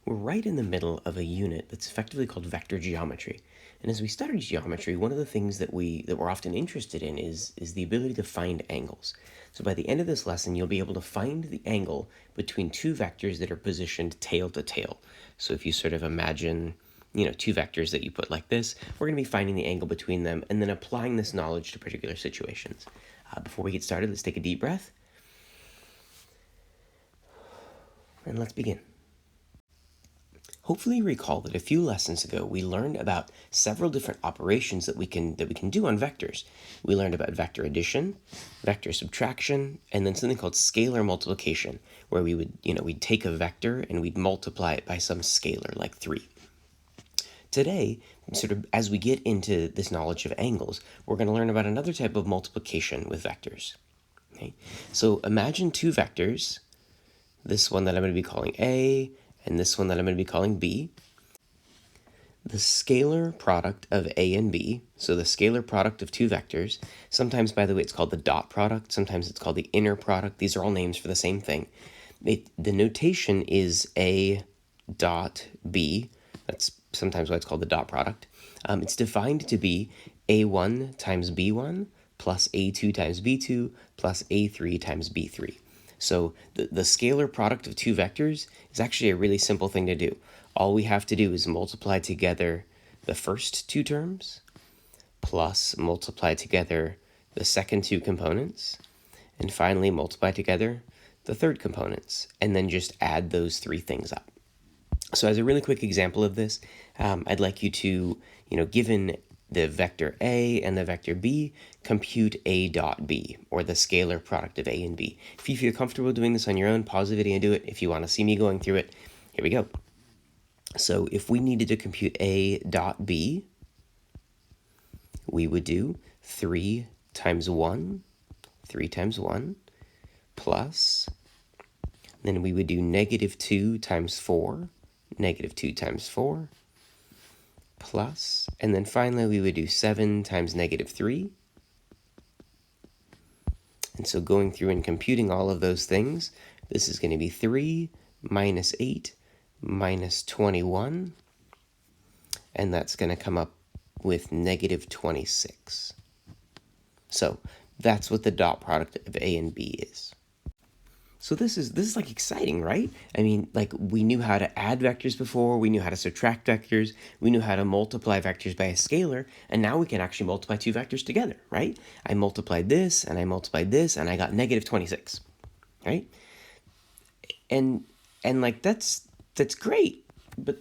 we're right in the middle of a unit that's effectively called vector geometry. And as we study geometry, one of the things that we're often interested in is the ability to find angles. So by the end of this lesson, you'll be able to find the angle between two vectors that are positioned tail to tail. So if you sort of imagine, two vectors that you put like this, we're going to be finding the angle between them and then applying this knowledge to particular situations. Before we get started, let's take a deep breath. And let's begin. Hopefully you recall that a few lessons ago we learned about several different operations that we can do on vectors. We learned about vector addition, vector subtraction, and then something called scalar multiplication, where we would, we'd take a vector and we'd multiply it by some scalar like 3. Today, sort of as we get into this knowledge of angles, we're going to learn about another type of multiplication with vectors. Okay? So imagine two vectors, this one that I'm going to be calling A, and this one that I'm going to be calling B. The scalar product of A and B, so the scalar product of two vectors, sometimes, by the way, it's called the dot product, sometimes it's called the inner product. These are all names for the same thing. The notation is A dot B. That's sometimes why it's called the dot product. It's defined to be A1 times B1 plus A2 times B2 plus A3 times B3. So the scalar product of two vectors is actually a really simple thing to do. All we have to do is multiply together the first two terms plus multiply together the second two components, and finally multiply together the third components, and then just add those three things up. So as a really quick example of this, I'd like you to, given the vector A and the vector B, compute A dot B, or the scalar product of A and B. If you feel comfortable doing this on your own, pause the video and do it. If you want to see me going through it, here we go. So if we needed to compute A dot B, we would do 3 times 1, plus, then we would do negative 2 times 4, plus, and then finally we would do 7 times negative 3. And so going through and computing all of those things, this is going to be 3 minus 8 minus 21, and that's going to come up with negative 26. So that's what the dot product of A and B is. So this is like exciting, right? I mean, like we knew how to add vectors before, we knew how to subtract vectors, we knew how to multiply vectors by a scalar, and now we can actually multiply two vectors together, right? I multiplied this, and I multiplied this, and I got negative 26, right? And like that's great, but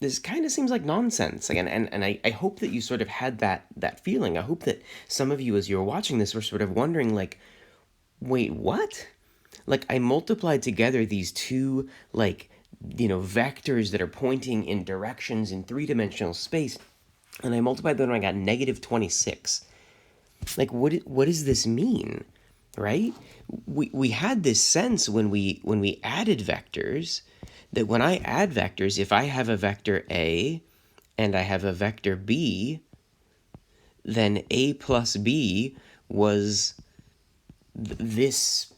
this kind of seems like nonsense. Again, and I hope that you sort of had that feeling. I hope that some of you, as you were watching this, were sort of wondering, like, wait, what? Like, I multiplied together these two, vectors that are pointing in directions in three-dimensional space, and I multiplied them and I got negative 26. Like, what does this mean, right? We had this sense when we added vectors that when I add vectors, if I have a vector A and I have a vector B, then A plus B was this,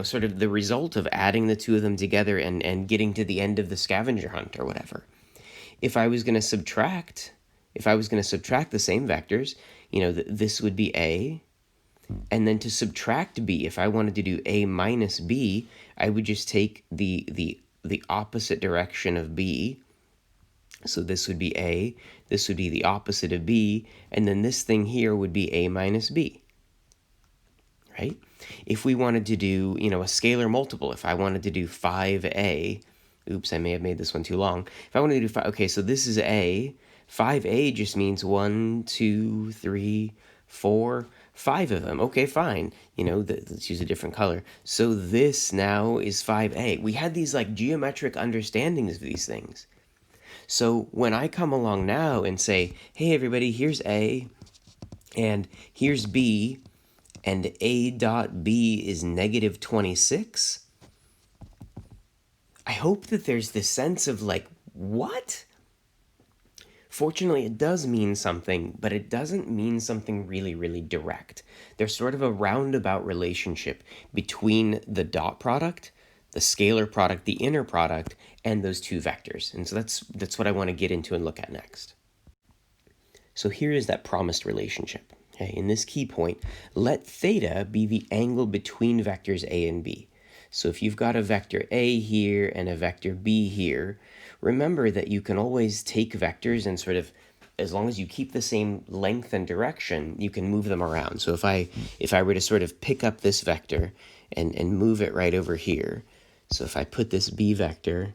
sort of the result of adding the two of them together and getting to the end of the scavenger hunt or whatever. If I was going to subtract the same vectors, this would be A, and then to subtract B, if I wanted to do A minus B, I would just take the opposite direction of B. So this would be A, this would be the opposite of B, and then this thing here would be A minus B, right? If we wanted to do, a scalar multiple, if I wanted to do 5A, oops, I may have made this one too long. If I wanted to do 5, okay, so this is A, 5A just means 1, 2, 3, 4, 5 of them. Okay, fine. Let's use a different color. So this now is 5A. We had these geometric understandings of these things. So when I come along now and say, hey everybody, here's A and here's B, and A dot B is negative 26, I hope that there's this sense of what? Fortunately, it does mean something, but it doesn't mean something really, really direct. There's sort of a roundabout relationship between the dot product, the scalar product, the inner product, and those two vectors. And so that's what I want to get into and look at next. So here is that promised relationship. Okay, in this key point, let theta be the angle between vectors A and B. So if you've got a vector A here and a vector B here, remember that you can always take vectors and sort of, as long as you keep the same length and direction, you can move them around. So if I were to sort of pick up this vector and move it right over here, so if I put this B vector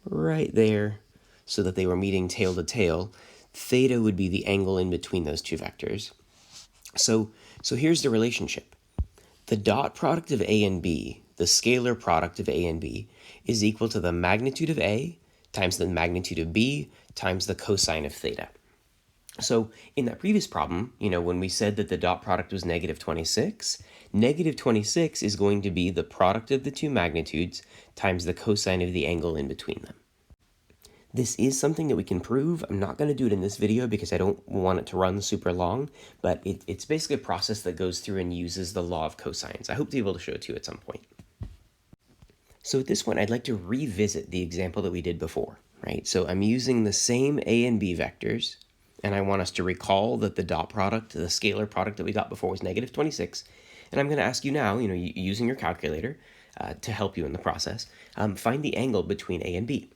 right there so that they were meeting tail to tail, theta would be the angle in between those two vectors. So here's the relationship. The dot product of A and B, the scalar product of A and B, is equal to the magnitude of A times the magnitude of B times the cosine of theta. So in that previous problem, when we said that the dot product was negative 26 is going to be the product of the two magnitudes times the cosine of the angle in between them. This is something that we can prove. I'm not going to do it in this video because I don't want it to run super long, but it's basically a process that goes through and uses the law of cosines. I hope to be able to show it to you at some point. So at this point, I'd like to revisit the example that we did before, right? So I'm using the same A and B vectors, and I want us to recall that the dot product, the scalar product that we got before was negative 26, and I'm going to ask you now, using your calculator to help you in the process, find the angle between A and B.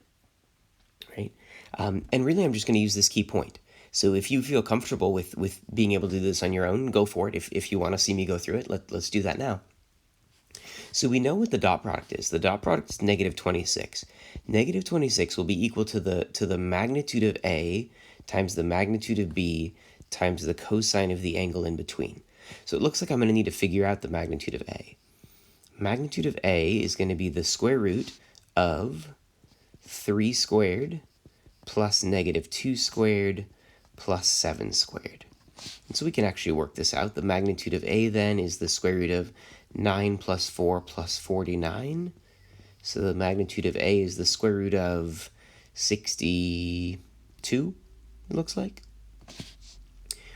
Right? And really, I'm just going to use this key point. So if you feel comfortable with being able to do this on your own, go for it. If you want to see me go through it, let's do that now. So we know what the dot product is. The dot product is negative 26. Negative 26 will be equal to the magnitude of A times the magnitude of B times the cosine of the angle in between. So it looks like I'm going to need to figure out the magnitude of A. Magnitude of A is going to be the square root of 3 squared plus negative 2 squared plus 7 squared. And so we can actually work this out. The magnitude of A then is the square root of 9 plus 4 plus 49. So the magnitude of A is the square root of 62, it looks like.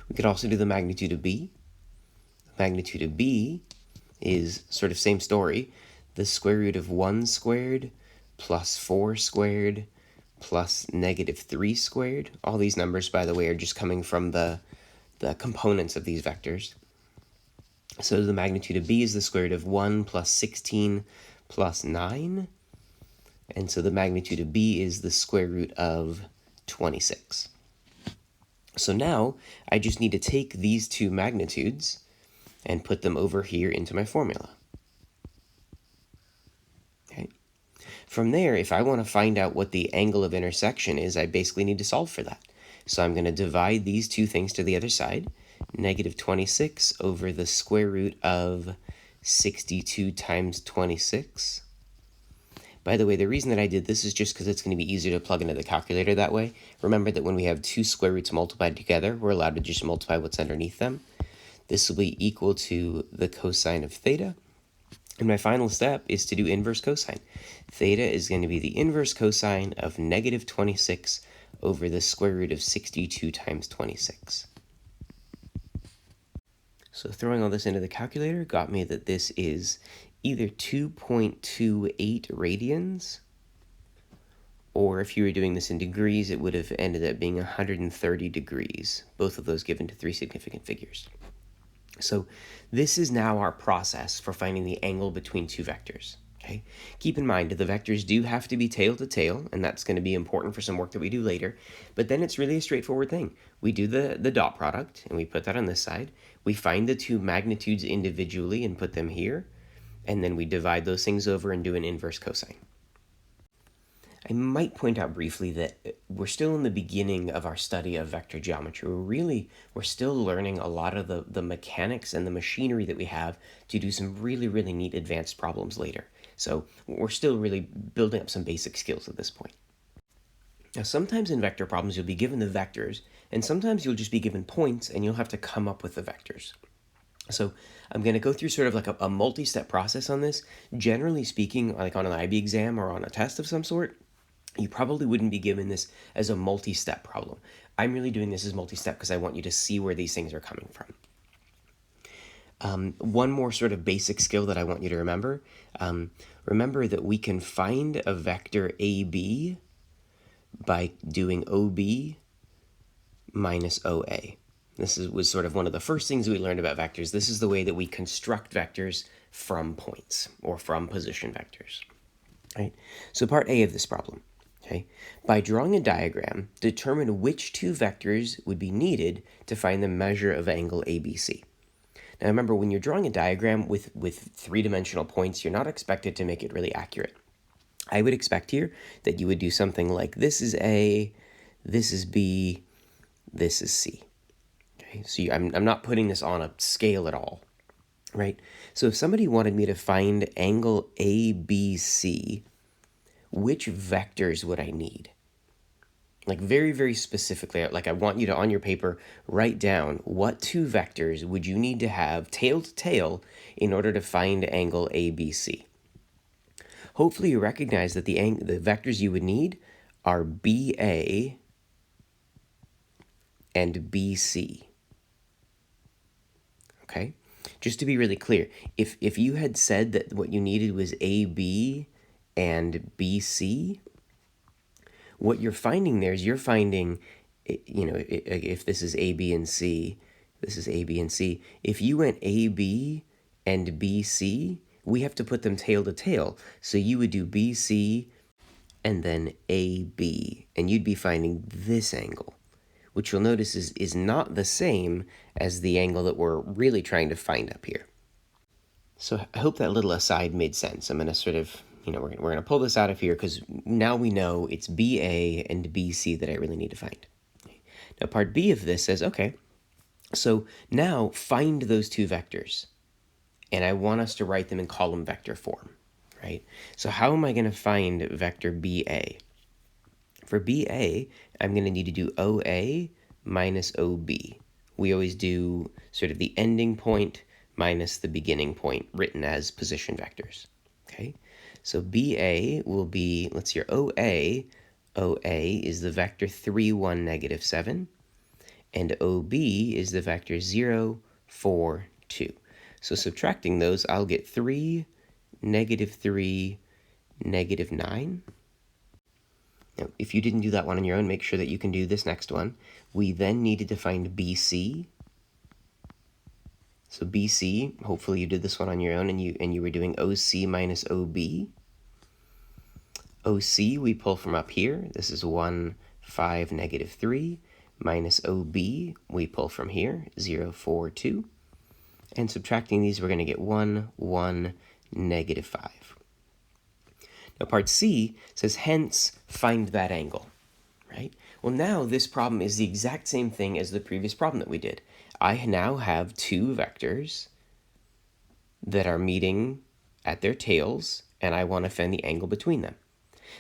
We could also do the magnitude of B. The magnitude of B is sort of same story. The square root of 1 squared plus 4 squared plus negative 3 squared. All these numbers, by the way, are just coming from the components of these vectors. So the magnitude of B is the square root of 1 plus 16 plus 9. And so the magnitude of B is the square root of 26. So now I just need to take these two magnitudes and put them over here into my formula. Okay. From there, if I want to find out what the angle of intersection is, I basically need to solve for that. So I'm going to divide these two things to the other side. Negative 26 over the square root of 62 times 26. By the way, the reason that I did this is just because it's going to be easier to plug into the calculator that way. Remember that when we have two square roots multiplied together, we're allowed to just multiply what's underneath them. This will be equal to the cosine of theta. And my final step is to do inverse cosine. Theta is going to be the inverse cosine of negative 26 over the square root of 62 times 26. So throwing all this into the calculator got me that this is either 2.28 radians, or if you were doing this in degrees, it would have ended up being 130 degrees, both of those given to three significant figures. So this is now our process for finding the angle between two vectors. Okay? Keep in mind, the vectors do have to be tail to tail, and that's going to be important for some work that we do later. But then it's really a straightforward thing. We do the dot product, and we put that on this side. We find the two magnitudes individually and put them here. And then we divide those things over and do an inverse cosine. I might point out briefly that we're still in the beginning of our study of vector geometry. We're still learning a lot of the mechanics and the machinery that we have to do some really, really neat advanced problems later. So we're still really building up some basic skills at this point. Now, sometimes in vector problems, you'll be given the vectors, and sometimes you'll just be given points, and you'll have to come up with the vectors. So I'm going to go through sort of like a multi-step process on this. Generally speaking, like on an IB exam or on a test of some sort, you probably wouldn't be given this as a multi-step problem. I'm really doing this as multi-step because I want you to see where these things are coming from. One more sort of basic skill that I want you to remember. Remember that we can find a vector AB by doing OB minus OA. Was sort of one of the first things we learned about vectors. This is the way that we construct vectors from points or from position vectors. Right? So part A of this problem. Okay? By drawing a diagram, determine which two vectors would be needed to find the measure of angle ABC. Now remember, when you're drawing a diagram with three-dimensional points, you're not expected to make it really accurate. I would expect here that you would do something like this is A, this is B, this is C. Okay, so I'm not putting this on a scale at all, right? So if somebody wanted me to find angle ABC, which vectors would I need? Like very, very specifically, like I want you to, on your paper, write down what two vectors would you need to have tail to tail in order to find angle ABC. Hopefully you recognize that the vectors you would need are BA and BC. Okay? Just to be really clear, if you had said that what you needed was AB and BC, what you're finding there is you're finding, if this is A, B, and C, this is A, B, and C. If you went A, B, and BC, we have to put them tail to tail. So you would do BC and then AB, and you'd be finding this angle, which you'll notice is not the same as the angle that we're really trying to find up here. So I hope that little aside made sense. I'm going to sort of, we're going to pull this out of here because now we know it's BA and BC that I really need to find. Now part B of this says, okay, so now find those two vectors. And I want us to write them in column vector form, right? So how am I going to find vector BA? For BA, I'm going to need to do OA minus OB. We always do sort of the ending point minus the beginning point written as position vectors, okay? So BA will be, let's see here, OA is the vector 3, 1, negative 7, and OB is the vector 0, 4, 2. So subtracting those, I'll get 3, negative 3, negative 9. Now, if you didn't do that one on your own, make sure that you can do this next one. We then needed to find BC. So BC, hopefully you did this one on your own and you were doing OC minus OB. OC we pull from up here. This is 1, 5, negative 3. Minus OB we pull from here, 0, 4, 2. And subtracting these, we're going to get 1, 1, negative 5. Now part C says, hence, find that angle, right? Well, now this problem is the exact same thing as the previous problem that we did. I now have two vectors that are meeting at their tails, and I want to find the angle between them.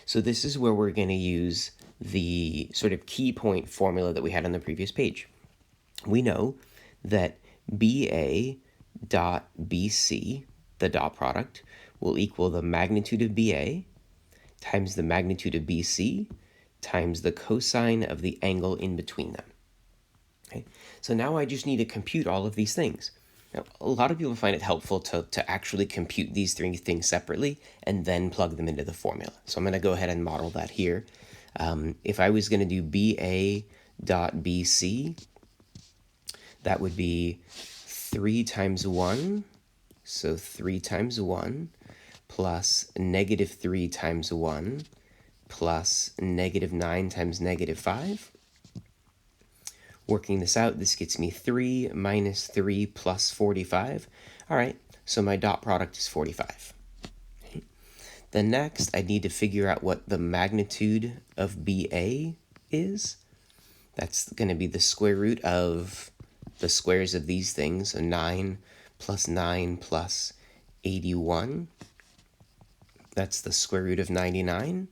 So this is where we're going to use the sort of key point formula that we had on the previous page. We know that BA dot BC, the dot product, will equal the magnitude of BA times the magnitude of BC times the cosine of the angle in between them. Okay? So now I just need to compute all of these things. Now, a lot of people find it helpful to actually compute these three things separately and then plug them into the formula. So I'm going to go ahead and model that here. If I was going to do BA dot BC, that would be 3 times 1, so 3 times 1, plus negative 3 times 1, plus negative 9 times negative 5. Working this out, this gets me 3 minus 3 plus 45. All right, so my dot product is 45. Then next, I need to figure out what the magnitude of BA is. That's going to be the square root of the squares of these things, so 9 plus 9 plus 81. That's the square root of 99.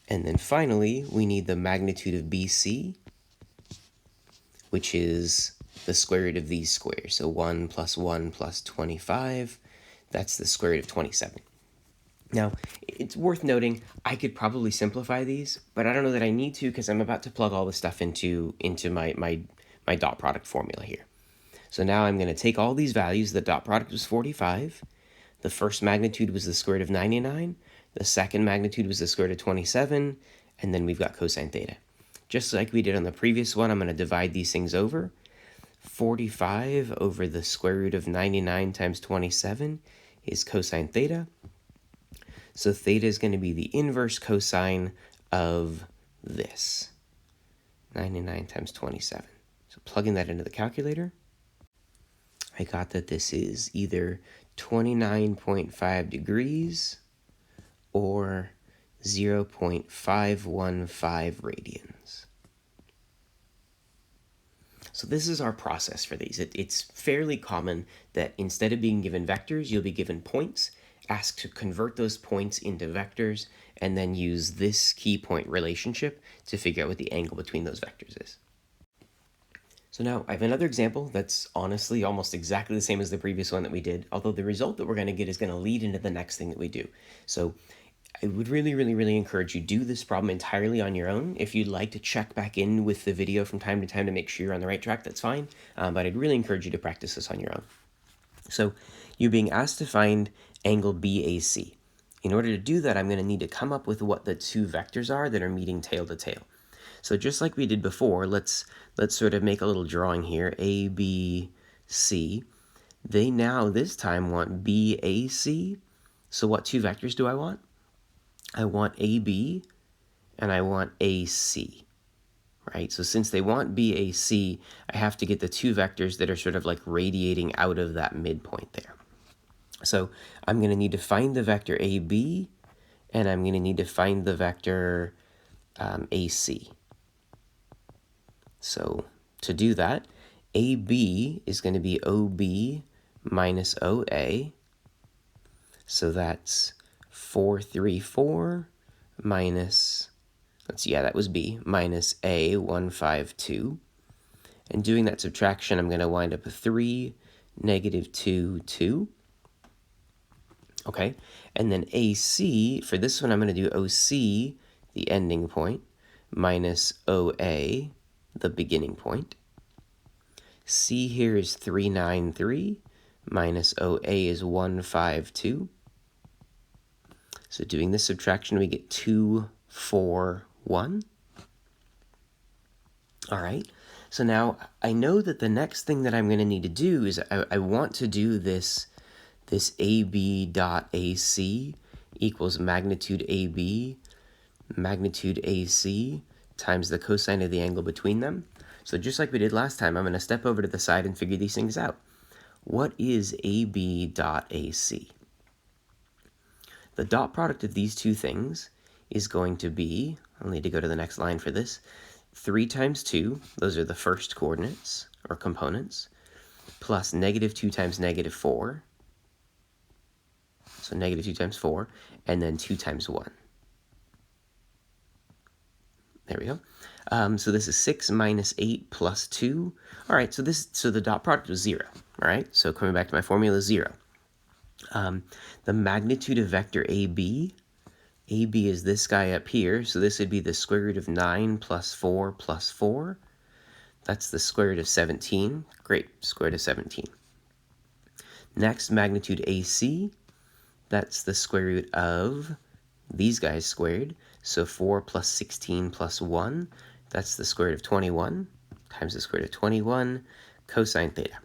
And then finally, we need the magnitude of BC, which is the square root of these squares. So 1 plus 1 plus 25, that's the square root of 27. Now, it's worth noting, I could probably simplify these, but I don't know that I need to because I'm about to plug all this stuff into my dot product formula here. So now I'm going to take all these values. The dot product was 45. The first magnitude was the square root of 99. The second magnitude was the square root of 27. And then we've got cosine theta. Just like we did on the previous one, I'm going to divide these things over. 45 over the square root of 99 times 27 is cosine theta. So theta is going to be the inverse cosine of this, 99 times 27. So plugging that into the calculator, I got that this is either 29.5 degrees or 0.515 radians. So this is our process for these. It's fairly common that instead of being given vectors, you'll be given points, asked to convert those points into vectors, and then use this key point relationship to figure out what the angle between those vectors is. So now I have another example that's honestly almost exactly the same as the previous one that we did, although the result that we're going to get is going to lead into the next thing that we do. So I would really encourage you do this problem entirely on your own. If you'd like to check back in with the video from time to time to make sure you're on the right track, that's fine. But I'd really encourage you to practice this on your own. So you're being asked to find angle BAC. In order to do that, I'm going to need to come up with what the two vectors are that are meeting tail to tail. So just like we did before, let's sort of make a little drawing here. A, B, C. They now this time want BAC. So what two vectors do I want? I want AB and I want AC, right? So since they want BAC, I have to get the two vectors that are sort of like radiating out of that midpoint there. So I'm going to need to find the vector AB, and I'm going to need to find the vector AC. So to do that, AB is going to be OB minus OA. So that's 434 minus, that was B, minus A, 152. And doing that subtraction, I'm going to wind up with 3, negative 2, 2. Okay, and then AC, for this one, I'm going to do OC, the ending point, minus OA, the beginning point. C here is 393, minus OA is 152. So doing this subtraction, we get 2, 4, 1. All right, so now I know that the next thing that I'm going to need to do is I want to do this AB dot AC equals magnitude AB, magnitude AC times the cosine of the angle between them. So just like we did last time, I'm going to step over to the side and figure these things out. What is AB dot AC? The dot product of these two things is going to be, I'll need to go to the next line for this, 3 times 2, those are the first coordinates or components, plus negative 2 times negative 4, so negative 2 times 4, and then 2 times 1. There we go. So this is 6 minus 8 plus 2. All right, so the dot product was 0. All right, so coming back to my formula, 0. The magnitude of vector AB is this guy up here, so this would be the square root of 9 plus 4 plus 4. That's the square root of 17. Great, square root of 17. Next, magnitude AC, that's the square root of these guys squared. So 4 plus 16 plus 1, that's the square root of 21 times the square root of 21 cosine theta.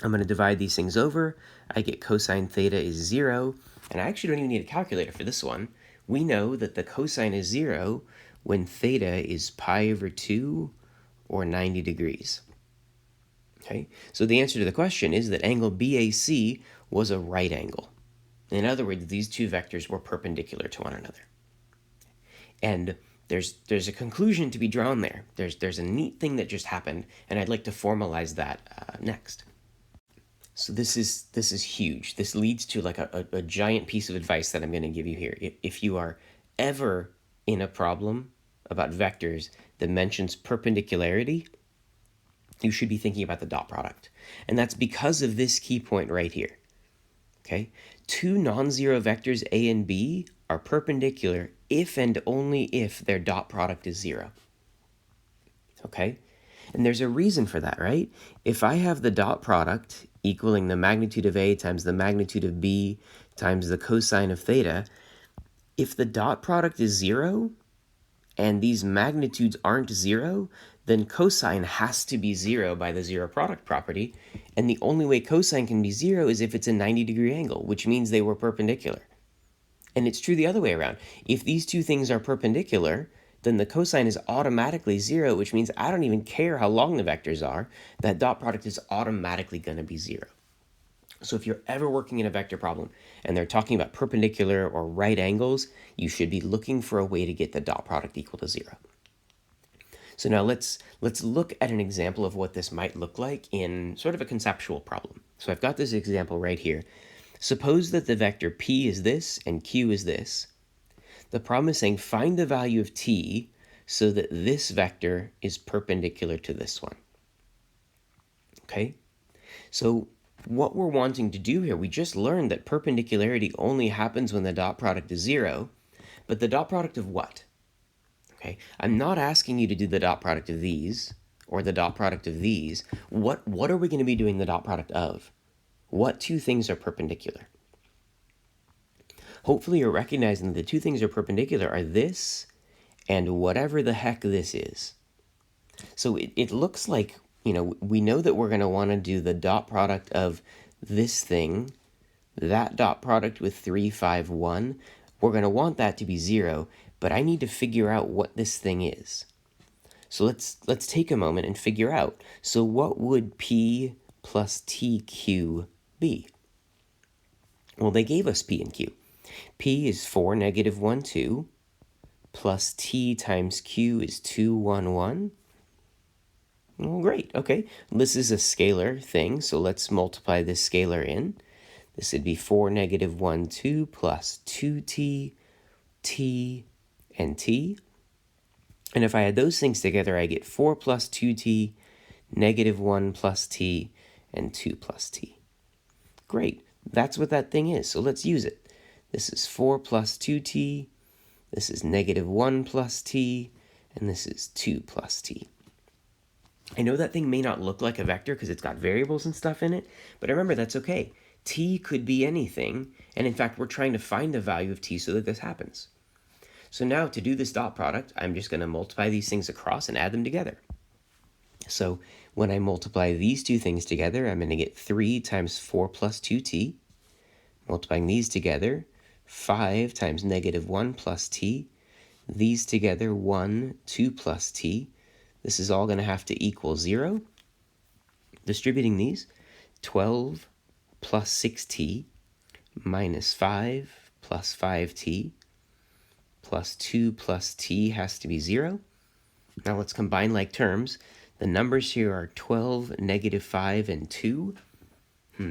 I'm going to divide these things over. I get cosine theta is 0, and I actually don't even need a calculator for this one. We know that the cosine is 0 when theta is pi over 2 or 90 degrees. Okay, so the answer to the question is that angle BAC was a right angle. In other words, these two vectors were perpendicular to one another. And there's a conclusion to be drawn there. There's a neat thing that just happened, and I'd like to formalize that next. So this is huge. This leads to like a giant piece of advice that I'm going to give you here. If you are ever in a problem about vectors that mentions perpendicularity, you should be thinking about the dot product. And that's because of this key point right here. Okay? Two non-zero vectors A and B are perpendicular if and only if their dot product is 0. Okay? And there's a reason for that, right? If I have the dot product equaling the magnitude of A times the magnitude of B times the cosine of theta, if the dot product is 0 and these magnitudes aren't 0, then cosine has to be 0 by the zero product property. And the only way cosine can be 0 is if it's a 90-degree angle, which means they were perpendicular. And it's true the other way around. If these two things are perpendicular, then the cosine is automatically 0, which means I don't even care how long the vectors are. That dot product is automatically going to be 0. So if you're ever working in a vector problem and they're talking about perpendicular or right angles, you should be looking for a way to get the dot product equal to 0. So now let's look at an example of what this might look like in sort of a conceptual problem. So I've got this example right here. Suppose that the vector p is this and q is this. The problem is saying find the value of t so that this vector is perpendicular to this one. Okay? So what we're wanting to do here, we just learned that perpendicularity only happens when the dot product is 0, but the dot product of what? Okay, I'm not asking you to do the dot product of these or the dot product of these. What are we going to be doing the dot product of? What two things are perpendicular? Hopefully you're recognizing that the two things are perpendicular are this and whatever the heck this is. So it looks like, we know that we're going to want to do the dot product of this thing, that dot product with 3, 5, 1. We're going to want that to be 0, but I need to figure out what this thing is. So let's take a moment and figure out. So what would P plus TQ be? Well, they gave us P and Q. P is 4, negative 1, 2, plus T times Q is 2, 1, 1. Well, great, okay. This is a scalar thing, so let's multiply this scalar in. This would be 4, negative 1, 2, plus 2t, t, and t. And if I add those things together, I get 4 plus 2t, negative 1 plus t, and 2 plus t. Great, that's what that thing is, so let's use it. This is 4 plus 2t, this is negative 1 plus t, and this is 2 plus t. I know that thing may not look like a vector because it's got variables and stuff in it, but remember, that's okay. T could be anything, and in fact, we're trying to find the value of t so that this happens. So now to do this dot product, I'm just going to multiply these things across and add them together. So when I multiply these two things together, I'm going to get 3 times 4 plus 2t. Multiplying these together, 5 times negative 1 plus t. These together, 1, 2 plus t. This is all going to have to equal 0. Distributing these, 12 plus 6t minus 5 plus 5t plus 2 plus t has to be 0. Now let's combine like terms. The numbers here are 12, negative 5, and 2.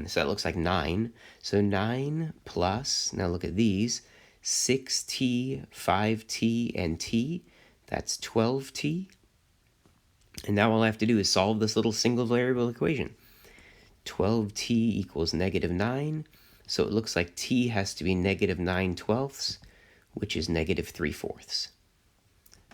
So that looks like 9. So 9 plus, now look at these, 6t, 5t, and t. That's 12t. And now all I have to do is solve this little single variable equation. 12t equals negative 9. So it looks like t has to be negative 9/12, which is negative 3/4.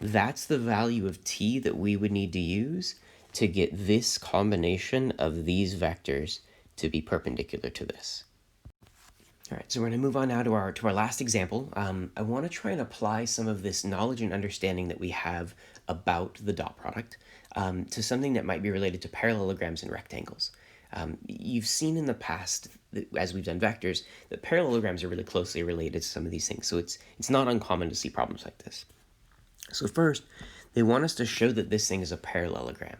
That's the value of t that we would need to use to get this combination of these vectors to be perpendicular to this. All right, so we're going to move on now to our last example. I want to try and apply some of this knowledge and understanding that we have about the dot product to something that might be related to parallelograms and rectangles. You've seen in the past, as we've done vectors, that parallelograms are really closely related to some of these things, so it's not uncommon to see problems like this. So first, they want us to show that this thing is a parallelogram.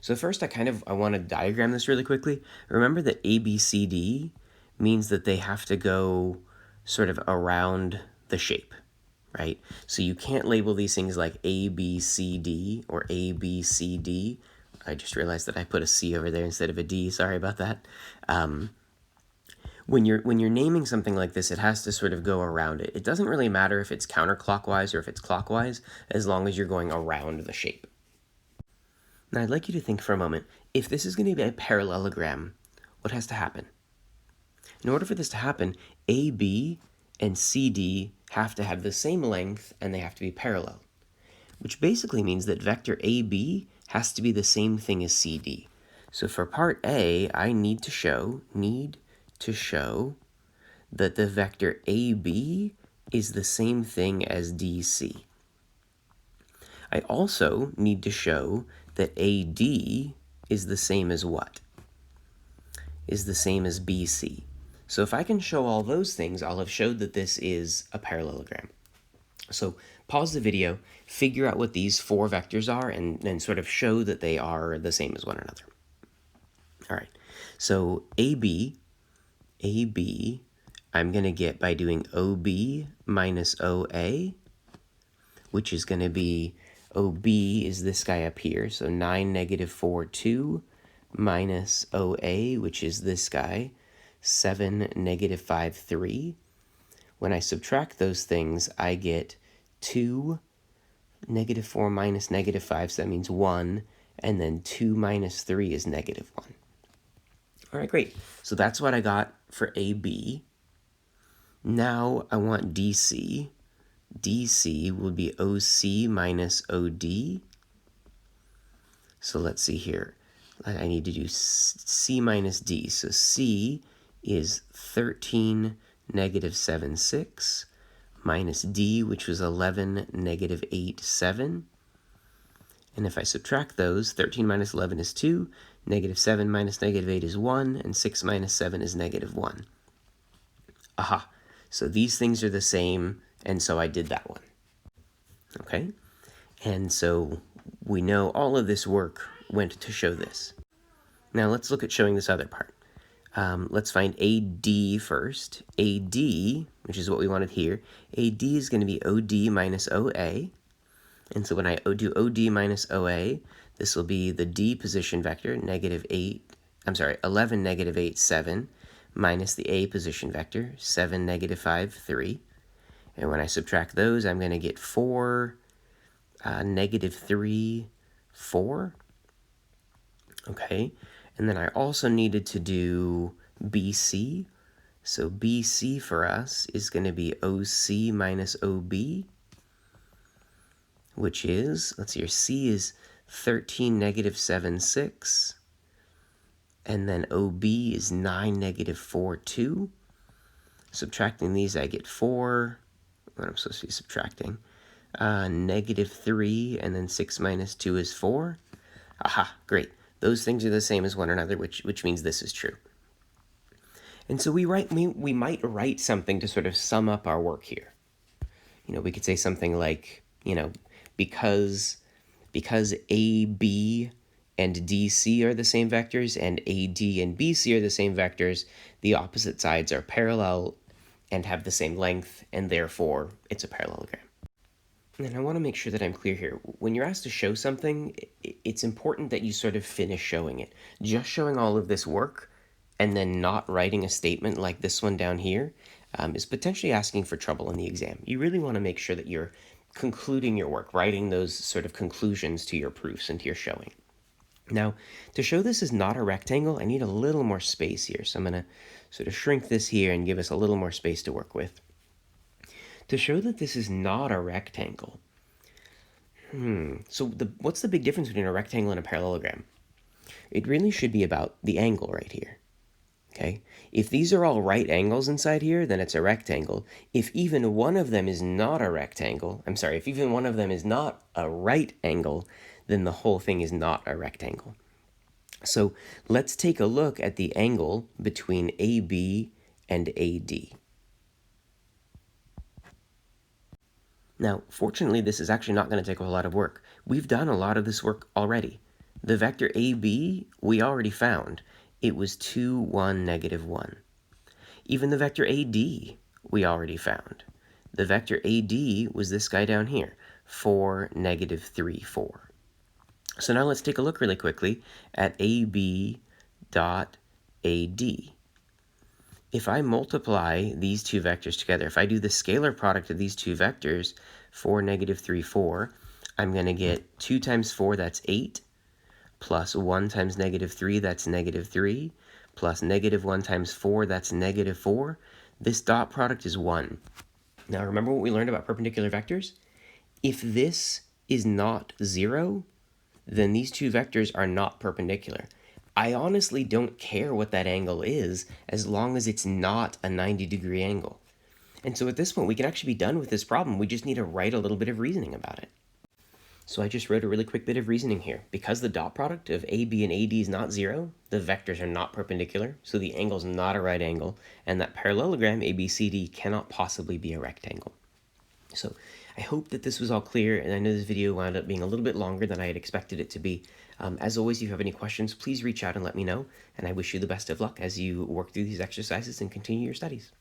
So first, I want to diagram this really quickly. Remember that ABCD means that they have to go sort of around the shape, right? So you can't label these things like ABCD or ABCD. I just realized that I put a C over there instead of a D. Sorry about that. When you're naming something like this, it has to sort of go around it. It doesn't really matter if it's counterclockwise or if it's clockwise, as long as you're going around the shape. Now I'd like you to think for a moment, if this is going to be a parallelogram, what has to happen? In order for this to happen, AB and CD have to have the same length and they have to be parallel, which basically means that vector AB has to be the same thing as CD. So for part A, I need to show that the vector AB is the same thing as DC. I also need to show that AD is the same as what? Is the same as BC. So if I can show all those things, I'll have showed that this is a parallelogram. So pause the video, figure out what these four vectors are, and then sort of show that they are the same as one another. All right, so AB, I'm going to get by doing OB minus OA, which is going to be, OB is this guy up here, so 9, negative 4, 2, minus OA, which is this guy, 7, negative 5, 3. When I subtract those things, I get 2, negative 4 minus negative 5, so that means 1, and then 2 minus 3 is negative 1. All right, great. So that's what I got for AB. Now I want DC. DC will be OC minus OD. So let's see here. I need to do C minus D. So C is 13, negative 7, 6, minus D, which was 11, negative 8, 7. And if I subtract those, 13 minus 11 is 2, negative 7 minus negative 8 is 1, and 6 minus 7 is negative 1. Aha. So these things are the same, and so I did that one. Okay? And so we know all of this work went to show this. Now let's look at showing this other part. Let's find AD first. AD, which is what we wanted here, AD is going to be OD minus OA. And so when I do OD minus OA, this will be the D position vector, 11, negative 8, 7, minus the A position vector, 7, negative 5, 3. And when I subtract those, I'm going to get 4, negative 3, 4. Okay, and then I also needed to do BC. So BC for us is going to be OC minus OB, which is, let's see here, C is 13, negative 7, 6. And then OB is 9, negative 4, 2. Subtracting these, I get 4, what I'm supposed to be subtracting, negative 3, and then 6 minus 2 is 4. Aha, great. Those things are the same as one another, which means this is true. And so we might write something to sort of sum up our work here. We could say something like, because AB and DC are the same vectors and AD and BC are the same vectors, the opposite sides are parallel and have the same length, and therefore it's a parallelogram. And I want to make sure that I'm clear here. When you're asked to show something, it's important that you sort of finish showing it. Just showing all of this work and then not writing a statement like this one down here is potentially asking for trouble in the exam. You really want to make sure that you're concluding your work, writing those sort of conclusions to your proofs and to your showing. Now, to show this is not a rectangle, I need a little more space here. So I'm going to sort of shrink this here and give us a little more space to work with. To show that this is not a rectangle, so what's the big difference between a rectangle and a parallelogram? It really should be about the angle right here, okay? If these are all right angles inside here, then it's a rectangle. If even one of them is not a rectangle, if even one of them is not a right angle, then the whole thing is not a rectangle. So let's take a look at the angle between AB and AD. Now, fortunately, this is actually not going to take a whole lot of work. We've done a lot of this work already. The vector AB, we already found. It was 2, 1, negative 1. Even the vector AD, we already found. The vector AD was this guy down here, 4, negative 3, 4. So now let's take a look really quickly at AB dot AD. If I multiply these two vectors together, if I do the scalar product of these two vectors, 4, negative 3, 4, I'm going to get 2 times 4, that's 8, plus 1 times negative 3, that's negative 3, plus negative 1 times 4, that's negative 4. This dot product is 1. Now remember what we learned about perpendicular vectors? If this is not 0, then these two vectors are not perpendicular. I honestly don't care what that angle is as long as it's not a 90-degree angle. And so at this point, we can actually be done with this problem. We just need to write a little bit of reasoning about it. So I just wrote a really quick bit of reasoning here. Because the dot product of AB and AD is not 0, the vectors are not perpendicular, so the angle is not a right angle, and that parallelogram ABCD cannot possibly be a rectangle. So I hope that this was all clear, and I know this video wound up being a little bit longer than I had expected it to be. As always, if you have any questions, please reach out and let me know, and I wish you the best of luck as you work through these exercises and continue your studies.